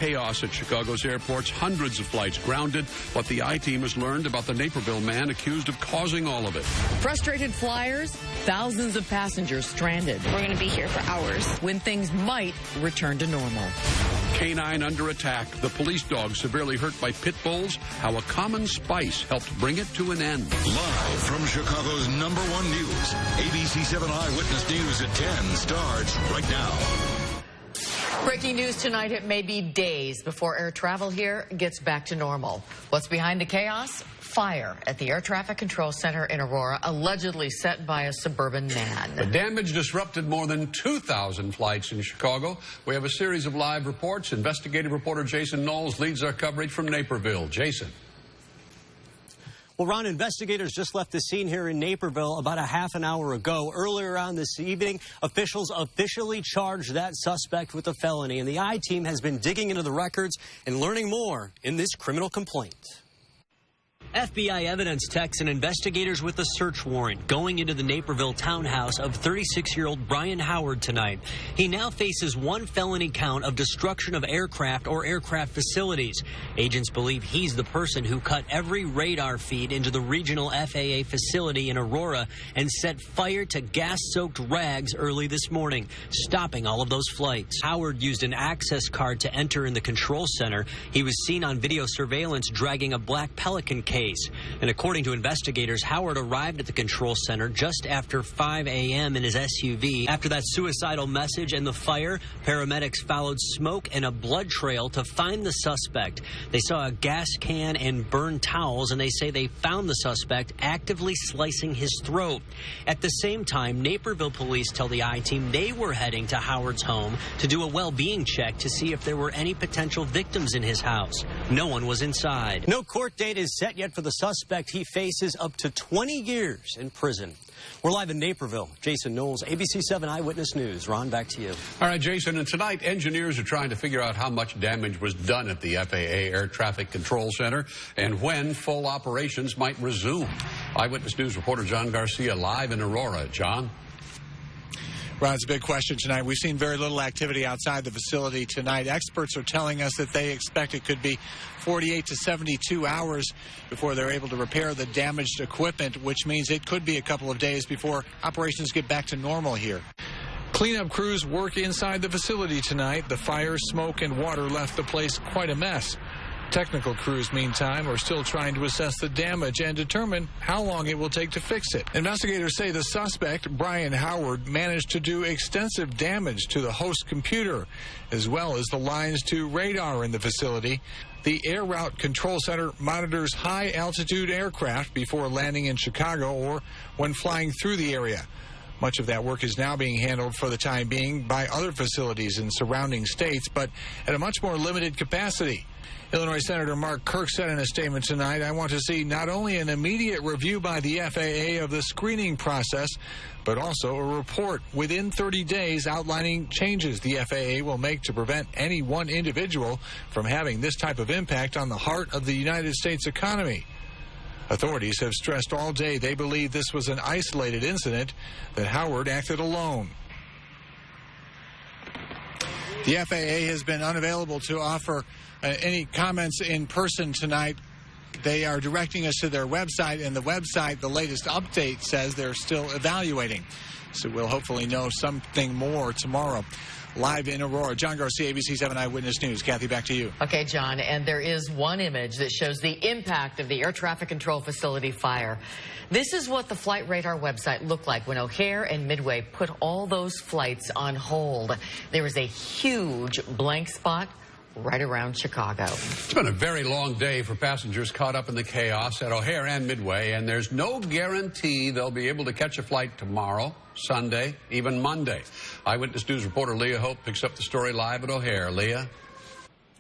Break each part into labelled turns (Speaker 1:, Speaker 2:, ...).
Speaker 1: Chaos at Chicago's airports, hundreds of flights grounded. What the I-team has learned about the Naperville man accused of causing all of it.
Speaker 2: Frustrated flyers, thousands of passengers stranded.
Speaker 3: We're going to be here for hours.
Speaker 2: When things might return to normal.
Speaker 1: Canine under attack. The police dog severely hurt by pit bulls. How a common spice helped bring it to an end.
Speaker 4: Live from Chicago's #1 news, ABC7 Eyewitness News at 10 starts right now.
Speaker 2: Breaking news tonight, it may be days before air travel here gets back to normal. What's behind the chaos? Fire at the Air Traffic Control Center in Aurora, allegedly set by a suburban man.
Speaker 1: The damage disrupted more than 2,000 flights in Chicago. We have a series of live reports. Investigative reporter Jason Knowles leads our coverage from Naperville. Jason.
Speaker 5: Well, Ron, investigators just left the scene here in Naperville about a half an hour ago. Earlier on this evening, officials officially charged that suspect with a felony, and the I-team has been digging into the records and learning more in this criminal complaint. FBI evidence techs and investigators with a search warrant going into the Naperville townhouse of 36-year-old Brian Howard tonight. He now faces one felony count of destruction of aircraft or aircraft facilities. Agents believe he's the person who cut every radar feed into the regional FAA facility in Aurora and set fire to gas-soaked rags early this morning, stopping all of those flights. Howard used an access card to enter in the control center. He was seen on video surveillance dragging a black Pelican case. And according to investigators, Howard arrived at the control center just after 5 a.m. in his SUV. After that suicidal message and the fire, paramedics followed smoke and a blood trail to find the suspect. They saw a gas can and burned towels, and they say they found the suspect actively slicing his throat. At the same time, Naperville police tell the I-team they were heading to Howard's home to do a well-being check to see if there were any potential victims in his house. No one was inside. No court date is set yet for the suspect. He faces up to 20 years in prison. We're live in Naperville. Jason Knowles, ABC7 Eyewitness News. Ron, back to you.
Speaker 1: All right, Jason. And tonight, engineers are trying to figure out how much damage was done at the FAA Air Traffic Control Center and when full operations might resume. Eyewitness News reporter John Garcia live in Aurora. John?
Speaker 6: Ron, it's a big question tonight. We've seen very little activity outside the facility tonight. Experts are telling us that they expect it could be 48 to 72 hours before they're able to repair the damaged equipment, which means it could be a couple of days before operations get back to normal here.
Speaker 7: Cleanup crews work inside the facility tonight. The fire, smoke, and water left the place quite a mess. Technical crews, meantime, are still trying to assess the damage and determine how long it will take to fix it. Investigators say the suspect, Brian Howard, managed to do extensive damage to the host computer, as well as the lines to radar in the facility. The Air Route Control Center monitors high-altitude aircraft before landing in Chicago or when flying through the area. Much of that work is now being handled for the time being by other facilities in surrounding states, but at a much more limited capacity. Illinois Senator Mark Kirk said in a statement tonight, "I want to see not only an immediate review by the FAA of the screening process, but also a report within 30 days outlining changes the FAA will make to prevent any one individual from having this type of impact on the heart of the United States economy." Authorities have stressed all day they believe this was an isolated incident, that Howard acted alone. The FAA has been unavailable to offer any comments in person tonight. They are directing us to their website, and the website, the latest update, says they're still evaluating. So we'll hopefully know something more tomorrow. Live in Aurora, John Garcia, ABC7 Eyewitness News. Kathy, back to you.
Speaker 2: Okay, John, and there is one image that shows the impact of the air traffic control facility fire. This is what the flight radar website looked like when O'Hare and Midway put all those flights on hold. There was a huge blank spot right around Chicago.
Speaker 1: It's been a very long day for passengers caught up in the chaos at O'Hare and Midway, and there's no guarantee they'll be able to catch a flight tomorrow, Sunday, even Monday. Eyewitness News reporter Leah Hope picks up the story live at O'Hare. Leah?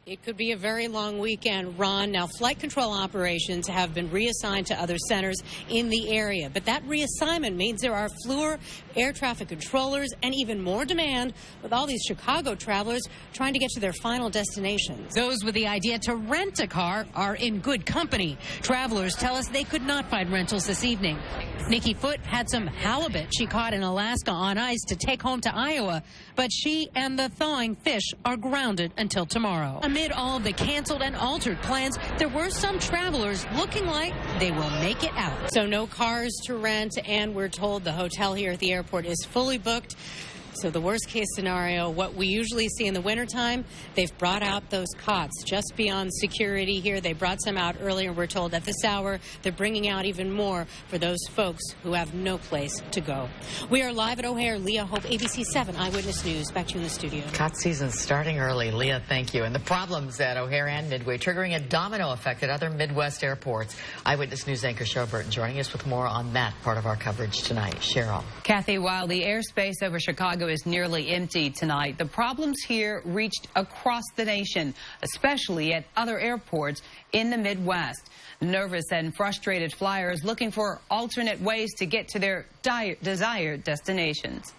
Speaker 8: It could be a very long weekend, Ron. Now, flight control operations have been reassigned to other centers in the area, but that reassignment means there are fewer air traffic controllers and even more demand with all these Chicago travelers trying to get to their final destinations.
Speaker 9: Those with the idea to rent a car are in good company. Travelers tell us they could not find rentals this evening. Nikki Foote had some halibut she caught in Alaska on ice to take home to Iowa, but she and the thawing fish are grounded until tomorrow. amid all of the canceled and altered plans, there were some travelers looking like they will make it out.
Speaker 8: So no cars to rent, and we're told the hotel here at the airport is fully booked. So the worst case scenario, what we usually see in the wintertime, they've brought out those cots just beyond security here. They brought some out earlier. We're told at this hour they're bringing out even more for those folks who have no place to go. We are live at O'Hare. Leah Hope, ABC7 Eyewitness News. Back to you in the studio.
Speaker 2: Cot season starting early. Leah, thank you. And the problems at O'Hare and Midway triggering a domino effect at other Midwest airports. Eyewitness News anchor Cheryl Burton joining us with more on that part of our coverage tonight. Cheryl.
Speaker 3: Kathy, while the airspace over Chicago is nearly empty tonight, the problems here reached across the nation, especially at other airports in the Midwest. Nervous and frustrated flyers looking for alternate ways to get to their desired destinations.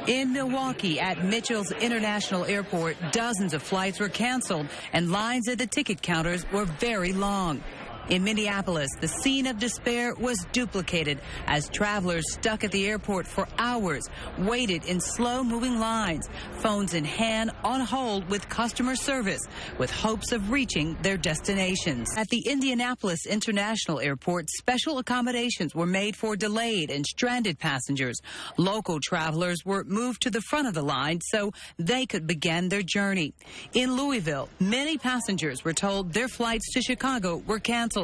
Speaker 10: In Milwaukee at Mitchell's International Airport, dozens of flights were canceled and lines at the ticket counters were very long. In Minneapolis, the scene of despair was duplicated as travelers stuck at the airport for hours waited in slow-moving lines, phones in hand on hold with customer service, with hopes of reaching their destinations. At the Indianapolis International Airport, special accommodations were made for delayed and stranded passengers. Local travelers were moved to the front of the line so they could begin their journey. In Louisville, many passengers were told their flights to Chicago were canceled.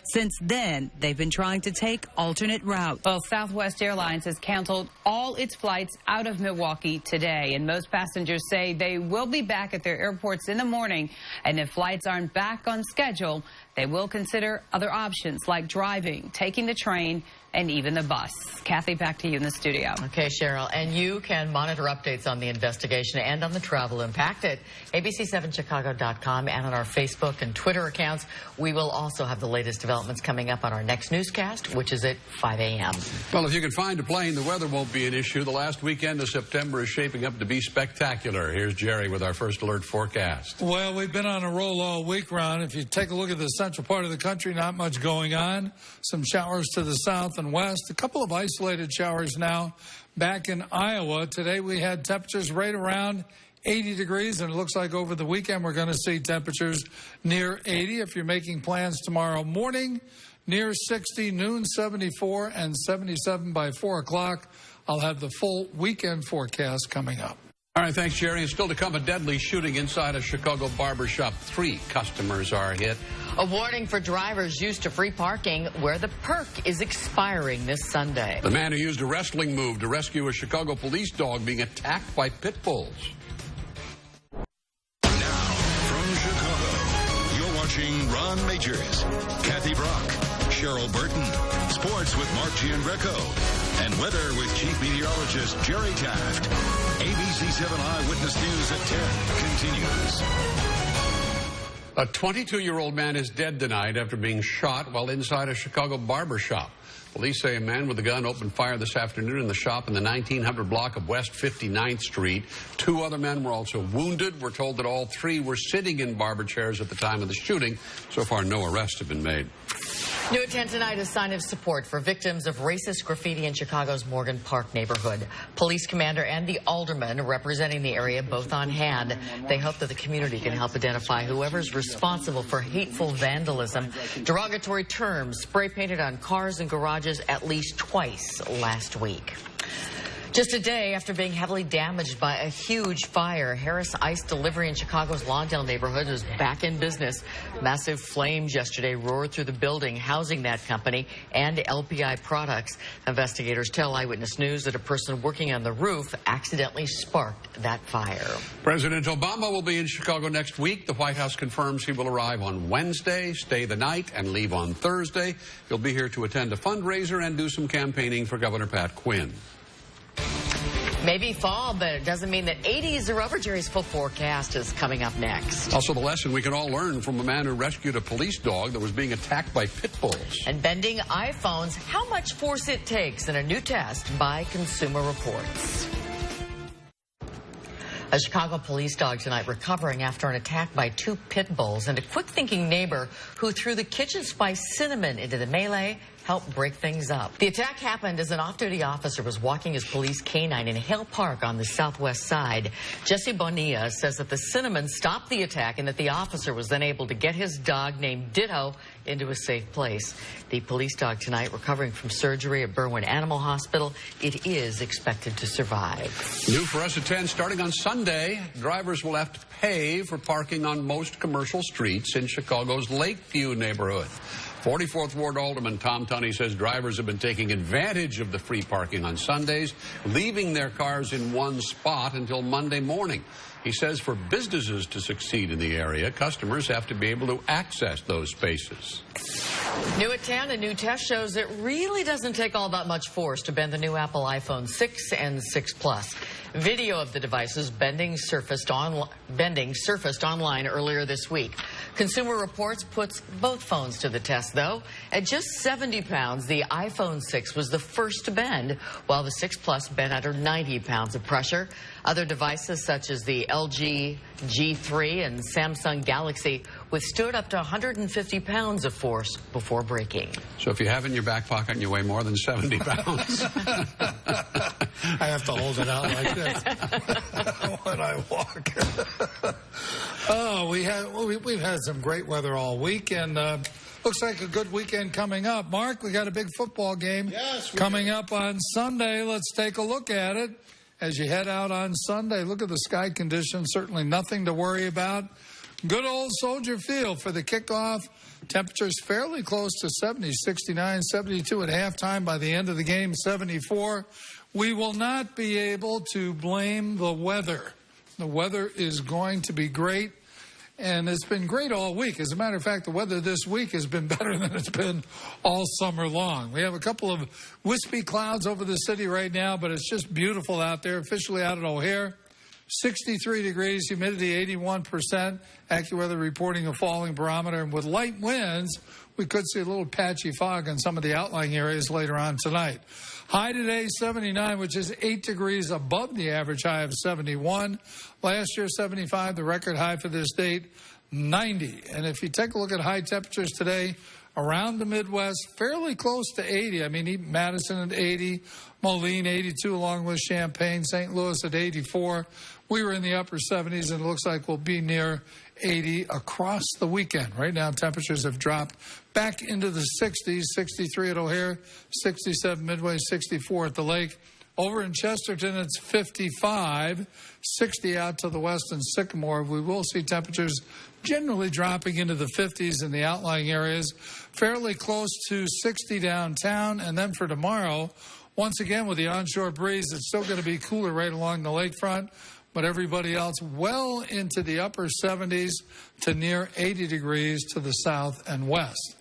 Speaker 10: Since then, they've been trying to take alternate routes.
Speaker 3: Well, Southwest Airlines has canceled all its flights out of Milwaukee today, and most passengers say they will be back at their airports in the morning, and if flights aren't back on schedule, they will consider other options like driving, taking the train, and even the bus. Kathy, back to you in the studio.
Speaker 2: Okay, Cheryl, and you can monitor updates on the investigation and on the travel impact at ABC7Chicago.com and on our Facebook and Twitter accounts. We will also have the latest developments coming up on our next newscast, which is at 5 a.m.
Speaker 1: Well, if you can find a plane, the weather won't be an issue. The last weekend of September is shaping up to be spectacular. Here's Jerry with our first alert forecast.
Speaker 11: Well, we've been on a roll all week, Ron. If you take a look at the central part of the country, not much going on. Some showers to the south and west. A couple of isolated showers now back in Iowa. Today we had temperatures right around 80 degrees, and it looks like over the weekend we're going to see temperatures near 80. If you're making plans tomorrow morning, near 60, noon 74, and 77 by 4 o'clock. I'll have the full weekend forecast coming up.
Speaker 1: All right, thanks, Jerry. And still to come, a deadly shooting inside a Chicago barbershop. 3 customers are hit.
Speaker 2: A warning for drivers used to free parking where the perk is expiring this Sunday.
Speaker 1: The man who used a wrestling move to rescue a Chicago police dog being attacked by pit bulls.
Speaker 4: Now, from Chicago, you're watching Ron Majors, Kathy Brock, Cheryl Burton, sports with Mark Gianbreco, and weather with Chief Meteorologist Jerry Taft. ABC7 Eyewitness News at 10 continues.
Speaker 1: A 22-year-old man is dead tonight after being shot while inside a Chicago barber shop. Police say a man with a gun opened fire this afternoon in the shop in the 1900 block of West 59th Street. 2 other men were also wounded. We're told that all 3 were sitting in barber chairs at the time of the shooting. So far, no arrests have been made.
Speaker 2: New at 10 tonight, a sign of support for victims of racist graffiti in Chicago's Morgan Park neighborhood. Police commander and the alderman representing the area both on hand. They hope that the community can help identify whoever's responsible for hateful vandalism. Derogatory terms spray painted on cars and garages at least twice last week. Just a day after being heavily damaged by a huge fire, Harris Ice Delivery in Chicago's Lawndale neighborhood was back in business. Massive flames yesterday roared through the building housing that company and LPI products. Investigators tell Eyewitness News that a person working on the roof accidentally sparked that fire.
Speaker 1: President Obama will be in Chicago next week. The White House confirms he will arrive on Wednesday, stay the night, and leave on Thursday. He'll be here to attend a fundraiser and do some campaigning for Governor Pat Quinn.
Speaker 2: Maybe fall, but it doesn't mean that 80s are over. Jerry's full forecast is coming up next.
Speaker 1: Also, the lesson we can all learn from a man who rescued a police dog that was being attacked by pit bulls.
Speaker 2: And bending iPhones, how much force it takes in a new test by Consumer Reports. A Chicago police dog tonight recovering after an attack by 2 pit bulls, and a quick-thinking neighbor who threw the kitchen spice cinnamon into the melee help break things up. The attack happened as an off-duty officer was walking his police canine in Hale Park on the southwest side. Jesse Bonilla says that the Cinnamon stopped the attack and that the officer was then able to get his dog named Ditto into a safe place. The police dog tonight recovering from surgery at Berwyn Animal Hospital. It is expected to survive.
Speaker 1: New for us at 10, starting on Sunday, drivers will have to pay for parking on most commercial streets in Chicago's Lakeview neighborhood. 44th Ward Alderman Tom Tunney says drivers have been taking advantage of the free parking on Sundays, leaving their cars in one spot until Monday morning. He says for businesses to succeed in the area, customers have to be able to access those spaces.
Speaker 2: New at 10, a new test shows it really doesn't take all that much force to bend the new Apple iPhone 6 and 6 Plus. Video of the devices bending surfaced online earlier this week. Consumer Reports puts both phones to the test, though. At just 70 pounds, the iPhone 6 was the first to bend, while the 6 Plus bent under 90 pounds of pressure. Other devices, such as the LG G3 and Samsung Galaxy, withstood up to 150 pounds of force before breaking.
Speaker 1: So if you have it in your back pocket and you weigh more than 70 pounds...
Speaker 11: I have to hold it out like this when I walk. Oh, we've had some great weather all week, and looks like a good weekend coming up. Mark, we got a big football game coming up on Sunday. Let's take a look at it. As you head out on Sunday, look at the sky conditions. Certainly nothing to worry about. Good old Soldier Field for the kickoff. Temperatures fairly close to 70, 69, 72 at halftime. By the end of the game, 74. We will not be able to blame the weather. The weather is going to be great, and it's been great all week. As a matter of fact, the weather this week has been better than it's been all summer long. We have a couple of wispy clouds over the city right now, but it's just beautiful out there, officially out at O'Hare. 63 degrees, humidity 81%, AccuWeather reporting a falling barometer, and with light winds, we could see a little patchy fog in some of the outlying areas later on tonight. High today, 79, which is 8 degrees above the average high of 71. Last year, 75, the record high for this date, 90. And if you take a look at high temperatures today, around the Midwest, fairly close to 80. I mean, Madison at 80, Moline 82, along with Champaign, St. Louis at 84. We were in the upper 70s, and it looks like we'll be near 80 across the weekend. Right now, temperatures have dropped back into the 60s, 63 at O'Hare, 67 Midway, 64 at the Lake. Over in Chesterton, it's 55, 60 out to the west in Sycamore. We will see temperatures generally dropping into the 50s in the outlying areas, fairly close to 60 downtown. And then for tomorrow, once again with the onshore breeze, it's still going to be cooler right along the lakefront, but everybody else well into the upper 70s to near 80 degrees to the south and west.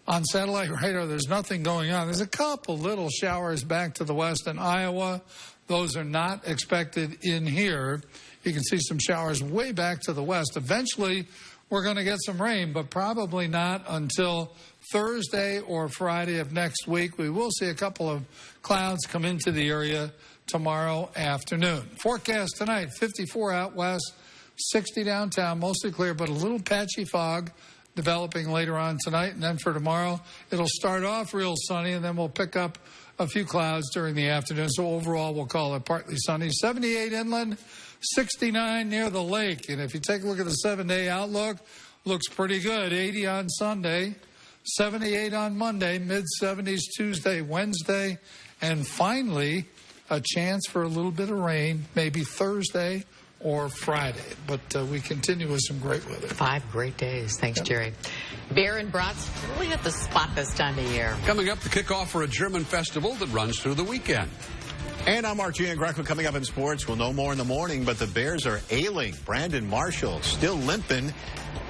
Speaker 11: On satellite radar, there's nothing going on. There's a couple little showers back to the west in Iowa. Those are not expected in here. You can see some showers way back to the west. Eventually, we're going to get some rain, but probably not until Thursday or Friday of next week. We will see a couple of clouds come into the area tomorrow afternoon. Forecast tonight, 54 out west, 60 downtown, mostly clear, but a little patchy fog developing later on tonight. And then for tomorrow, it'll start off real sunny, and then we'll pick up a few clouds during the afternoon. So overall, we'll call it partly sunny. 78 inland, 69 near the lake. And if you take a look at the 7-day outlook, looks pretty good. 80 on Sunday, 78 on Monday, mid-70s Tuesday, Wednesday, and finally a chance for a little bit of rain, maybe Thursday or Friday. But we continue with some great weather.
Speaker 2: 5 great days. Thanks, Jerry. Beer and brats really hit the spot this time of year.
Speaker 1: Coming up, the kickoff for a German festival that runs through the weekend.
Speaker 12: And I'm Mark Greco. Coming up in sports, we'll know more in the morning, but the Bears are ailing. Brandon Marshall still limping,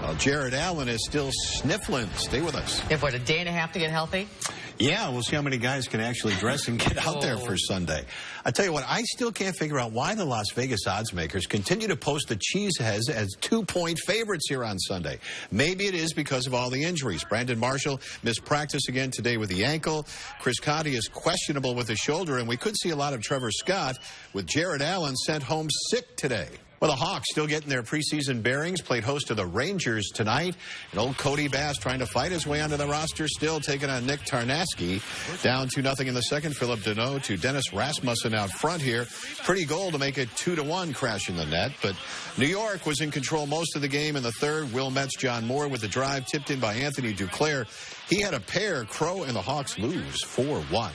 Speaker 12: while Jared Allen is still sniffling. Stay with us.
Speaker 2: If what, a day and a half to get healthy?
Speaker 12: Yeah, we'll see how many guys can actually dress and get out there for Sunday. I tell you what, I still can't figure out why the Las Vegas odds makers continue to post the Cheeseheads as 2-point favorites here on Sunday. Maybe it is because of all the injuries. Brandon Marshall missed practice again today with the ankle. Chris Conti is questionable with the shoulder, and we could see a lot of Trevor Scott with Jared Allen sent home sick today. Well, the Hawks still getting their preseason bearings, played host to the Rangers tonight. And old Cody Bass trying to fight his way onto the roster, still taking on Nick Tarnasky. Down 2-0 in the second. Philip Deneau to Dennis Rasmussen out front here. Pretty goal to make it 2-1, crashing the net. But New York was in control most of the game in the third. Will Metz, John Moore with the drive, tipped in by Anthony Duclair. He had a pair. Crow and the Hawks lose 4-1.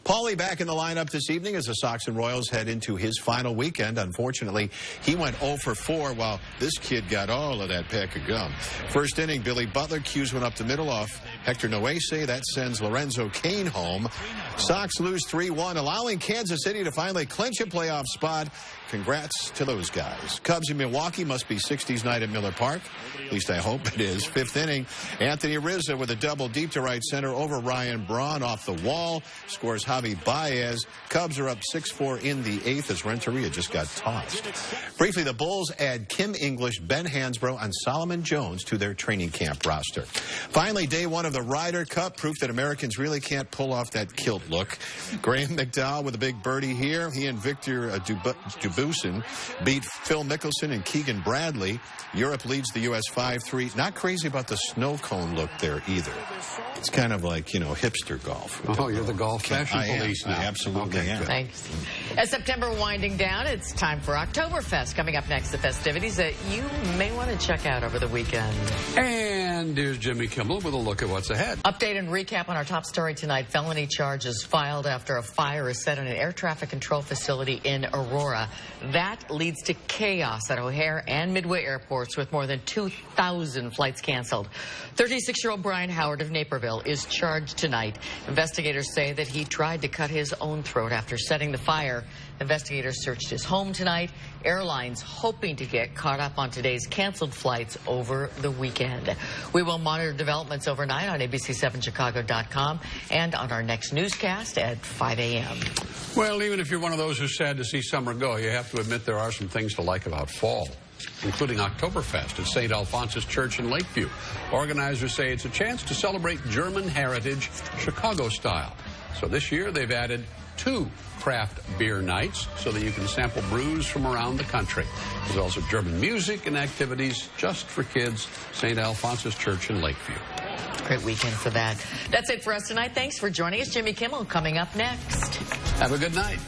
Speaker 12: Paulie back in the lineup this evening as the Sox and Royals head into his final weekend. Unfortunately, he went 0 for 4 while this kid got all of that pack of gum. First inning, Billy Butler cues one up the middle off Hector Noese. That sends Lorenzo Cain home. Sox lose 3-1, allowing Kansas City to finally clinch a playoff spot. Congrats to those guys. Cubs in Milwaukee must be 60s night at Miller Park. At least I hope it is. Fifth inning, Anthony Rizzo with a double deep to right center over Ryan Braun off the wall. Scores Javi Baez. Cubs are up 6-4 in the eighth as Renteria just got tossed. Briefly, the Bulls add Kim English, Ben Hansbrough, and Solomon Jones to their training camp roster. Finally, day one of the Ryder Cup, proof that Americans really can't pull off that kilt look. Graham McDowell with a big birdie here. He and Victor Dubuisson beat Phil Mickelson and Keegan Bradley. Europe leads the U.S. 5-3. Not crazy about the snow cone look there either. It's kind of like, you know, hipster golf.
Speaker 1: Oh, you're the golf fashion police now.
Speaker 12: I absolutely am.
Speaker 2: Thanks. As September winding down, it's time for Oktoberfest. Coming up next, the festivities that you may want to check out over the weekend.
Speaker 1: And here's Jimmy Kimmel with a look at what's ahead.
Speaker 2: Update and recap on our top story tonight. Felony charges filed after a fire is set in an air traffic control facility in Aurora. That leads to chaos at O'Hare and Midway airports with more than 2,000 flights canceled. 36-year-old Brian Howard of Naperville is charged tonight. Investigators say that he tried to cut his own throat after setting the fire. Investigators searched his home tonight. Airlines hoping to get caught up on today's canceled flights over the weekend. We will monitor developments overnight on ABC7CHICAGO.com and on our next newscast at 5 a.m.
Speaker 1: Well, even if you're one of those who's sad to see summer go, you have to admit there are some things to like about fall, including Oktoberfest at St. Alphonsus Church in Lakeview. Organizers say it's a chance to celebrate German heritage Chicago style. So this year they've added 2 craft beer nights so that you can sample brews from around the country. There's also German music and activities just for kids. St. Alphonsus Church in Lakeview.
Speaker 2: Great weekend for that. That's it for us tonight. Thanks for joining us. Jimmy Kimmel coming up next.
Speaker 1: Have a good night.